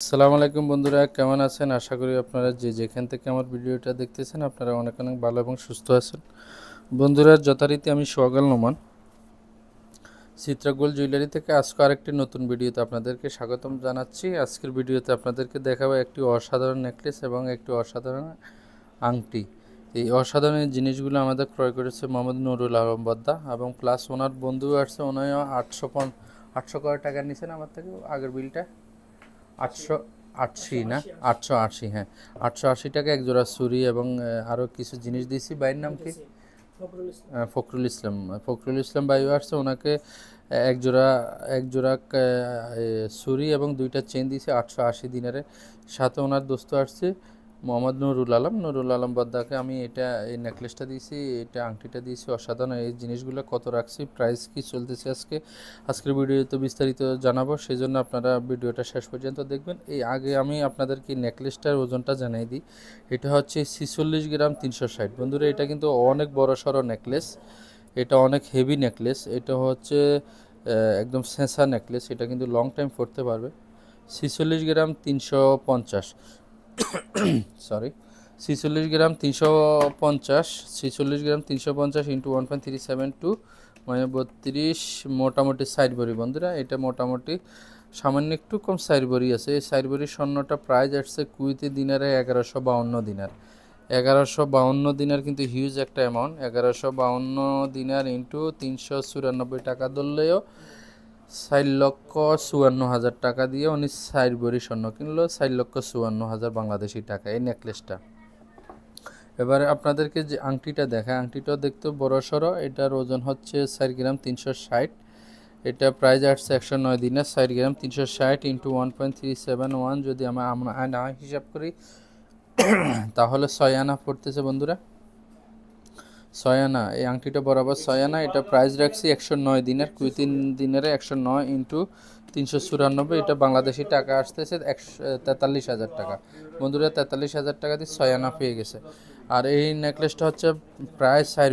আসসালামু আলাইকুম বন্ধুরা, কেমন আছেন? আশা করি আপনারা যে যেখান থেকে আমার ভিডিওটা দেখতেছেন আপনারা অনেক অনেক ভালো এবং সুস্থ আছেন। বন্ধুরা, যথারীতি আমি সোহাগ নোমান চিত্রা গোল্ড জুয়েলারি থেকে আজকে আরেকটি নতুন ভিডিওতে আপনাদেরকে স্বাগতম জানাচ্ছি। আজকের ভিডিওতে আপনাদেরকে দেখাবো একটি অসাধারণ নেকলেস এবং একটি অসাধারণ আংটি। এই অসাধারণ জিনিসগুলো আমাদের ক্রয় করেছে মোহাম্মদ নুরুল আলম বদ্দা এবং প্লাস ওনার বন্ধু আসছে, ওনার 800 কয় টাকা নিছেন আমার থেকে আগের বিলটা 880 না 880, হ্যাঁ 880 টাকা এক জোড়া চুড়ি এবং আরও কিছু জিনিস দিয়েছি। ভাইয়ের নাম কি? ফখরুল ইসলাম। ফখরুল ইসলাম ভাই আসছে, ওনাকে এক জোড়া চুড়ি এবং দুইটা চেন দিয়েছি 880 দিনারে। সাথে ওনার দোস্ত আসছে মোহাম্মদ নুরুল আলম বদ্দাকে আমি এই নেকলেসটা দিয়েছি, এটা আংটিটা দিয়েছি। অসাধারণ এই জিনিসগুলো কত রাখছি, প্রাইস কি চলতেছে আজকের ভিডিওতে বিস্তারিত জানাবো, সেই জন্য আপনারা ভিডিওটা শেষ পর্যন্ত দেখবেন। এই আগে আমি আপনাদেরকে নেকলেসটার ওজনটা জানাই দিই। এটা হচ্ছে 46 গ্রাম 360। বন্ধুরা, এটা কিন্তু অনেক বড় সড়ো নেকলেস, এটা অনেক হেভি নেকলেস, এটা হচ্ছে একদম সেঁসা নেকলেস, এটা কিন্তু লং টাইম পরতে পারবে। 46 গ্রাম 350, সরি 46 গ্রাম 350, 46 গ্রাম 350 ইন্টু 1.372 মানে 32, মোটামুটি সাইড ভরি। বন্ধুরা, এটা মোটামুটি সামান্য একটু কম সাইড ভরি আছে। এই সাইড ভরি স্বর্ণটা প্রাইস আসছে কুইতি দিনারে 1152 দিনার। 1152 দিনার কিন্তু হিউজ একটা অ্যামাউন্ট। 1152 দিনার ইন্টু 394 টাকা ধরলেও 4,54,000 টাকা দিয়ে উনি 4 ভরি স্বর্ণ কিনলো, 4,54,000 বাংলাদেশি টাকা এই নেকলেসটা। এবারে আপনাদেরকে যে আংটিটা দেখায়, আংটিটাও দেখতে বড় সড়ো। এটার ওজন হচ্ছে 4 গ্রাম 360। এটা প্রাইস আসছে 109 দিনে। 4 গ্রাম 360 ইন্টু 1.371 যদি আমরা আনা হিসাব করি তাহলে 6 আনা পড়তেছে। বন্ধুরা, 6 আনা এই আংটিটা বরাবর 6 আনা। এটা প্রাইস রাখছি 109 দিনের, কুইতি দিনের 109 ইন্টু 394, এটা বাংলাদেশি টাকা আসতেছে 43,000 টাকা। বন্ধুরা, 43,000 টাকা দিয়ে 6 আনা পেয়ে গেছে। আর এই নেকলেসটা হচ্ছে প্রায় 4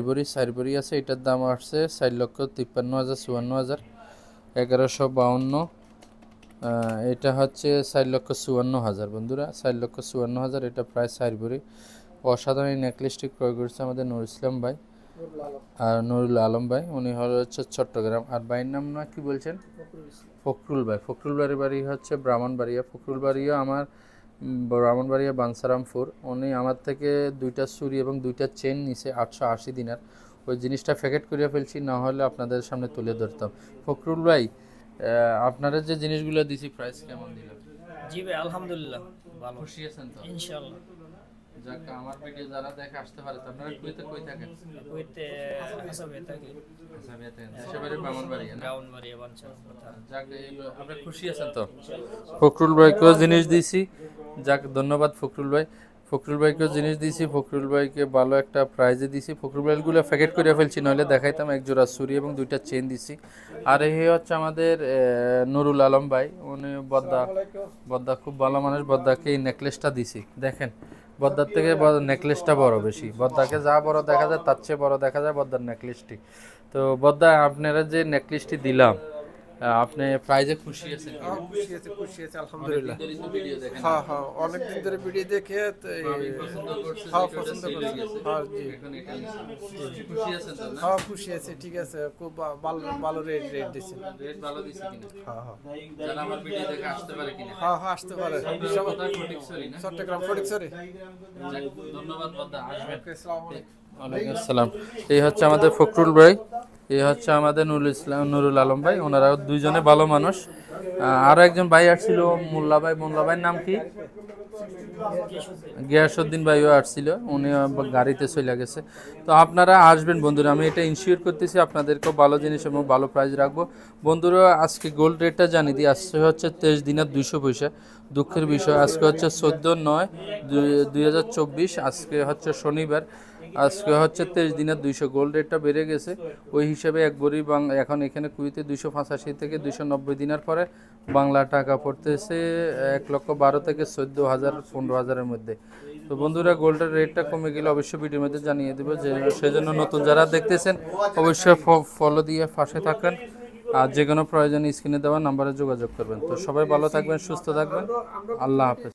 ভরি আছে। এটার দাম আসছে 4,53,000 54,000 1152। এটা হচ্ছে 4,54,000। বন্ধুরা, 4,54,000, এটা প্রায় 4 ভরি। অসাধারণ এই নেকলেসটি ক্রয় করেছে আমাদের নুরুল আলম ভাই, উনি হচ্ছে চট্টগ্রাম। আর ভাইয়ের নাম না কি বলছেন? ফখরুল ভাই। ফখরুল ভাইয়ের বাড়ি হচ্ছে ব্রাহ্মণবাড়িয়া। ফখরুল বাড়িও আমার ব্রাহ্মণবাড়িয়া বানসারামপুর। উনি আমার থেকে দুইটা চুড়ি এবং দুইটা চেন নিছে 880 দিনার। ওই জিনিসটা প্যাকেট করিয়া ফেলছি, না হলে আপনাদের সামনে তুলে ধরতাম। ফখরুল ভাই, আপনারা যে জিনিসগুলো দিছি প্রাইস কেমন দিলাম? জি ভাই, আলহামদুলিল্লাহ ভালো। খুশি আছেন তো? ইনশাআল্লাহ। যাক, আমার ভিডিও যারা দেখে আসতে পারে। তো আপনারা কুয়েতে কই থাকেন? কুয়েতে আসামে থাকি। আসামে থাকেন, দেশের ব্রাহ্মণবাড়িয়া না? ব্রাহ্মণবাড়িয়া বাঞ্ছা। যাক, আপনারা খুশি আছেন তো? ফখরুল ভাইকেও জিনিস দিয়েছি। যাক, ধন্যবাদ ফখরুল ভাই। ফখরুল ভাইকেও জিনিস দিয়েছি, ফখরুল ভাইকে ভালো একটা প্রাইজে দিয়েছি। ফখরুল ভাইগুলো প্যাকেট করে ফেলছি, নইলে দেখাইতাম। এক জোড়া চুড়ি এবং দুইটা চেন দিছি। আর এই হচ্ছে আমাদের নুরুল আলম ভাই, উনি বদ্দা খুব ভালো মানুষ। বদ্দাকে এই নেকলেসটা দিছি, দেখেন বদ্দার থেকে নেকলেসটা বড় বেশি। বদ্দাকে যা বড় দেখা যায় তার চেয়ে বড় দেখা যায় বদ্দার নেকলেসটি। তো বদ্দা, আপনারা যে নেকলেসটি দিলাম, আপনি প্রাইজে খুশি আছেন? হ্যাঁ, খুশি আছে আলহামদুলিল্লাহ। হ্যাঁ হ্যাঁ, অনেকদিন ধরে ভিডিও দেখে তো পছন্দ করছি। হ্যাঁ, পছন্দ করছি। হ্যাঁ জি, খুশি আছেন তো না? হ্যাঁ খুশি আছে, ঠিক আছে। খুব ভালো ভালো রেট দিচ্ছেন। রেট ভালো দিছি কিনা? হ্যাঁ হ্যাঁ যারা আমার ভিডিও দেখে আসতে পারে কিনা? হ্যাঁ হ্যাঁ, আসতে পারে। কোথায়? ফটিকছড়ি না? চট্টগ্রাম ফটিকছড়ি। যাক, ধন্যবাদ বদ্দা, আসবেন। ওকে, আসসালামু আলাইকুম। ওয়ালাইকুম আসসালাম। এই হচ্ছে আমাদের ফখরুল ভাই, এই হচ্ছে আমাদের নুরুল আলম ভাই। ওনারা দুইজনে ভালো মানুষ। আরও একজন ভাই আসছিল, মোল্লা ভাইয়ের নাম কি? গিয়াসউদ্দিন ভাইও আসছিল, উনি গাড়িতে চলে গেছে। তো আপনারা আসবেন বন্ধুরা, আমি এটা ইনশিওর করতেছি আপনাদেরকেও ভালো জিনিস এবং ভালো প্রাইস রাখবো। বন্ধুরা, আজকে গোল্ড রেটটা জানিয়ে দিই। আজকে হচ্ছে 23 দিনের 200 পয়সা। দুঃখের বিষয়, আজকে হচ্ছে 14/9/2024। আজকে হচ্ছে শনিবার। আজকে হচ্ছে 23 দিনের 200। গোল্ড রেটটা বেড়ে গেছে, ওই হিসাবে এক ভরি এখন এখানে কুইতে 285 থেকে 290 দিনের পরে বাংলা টাকা পড়তেছে 1,12,000 থেকে 14,000 15,000-এর মধ্যে। তো বন্ধুরা, গোল্ডের রেটটা কমে গেলে অবশ্যই ভিডিওর মধ্যে জানিয়ে দেবো, যে সেজন্য নতুন যারা দেখতেছেন অবশ্যই ফলো দিয়ে পাশে থাকেন। আর যে কোনো প্রয়োজনে স্ক্রিনে দেওয়া নাম্বারে যোগাযোগ করবেন। তো সবাই ভালো থাকবেন, সুস্থ থাকবেন, আল্লাহ হাফেজ।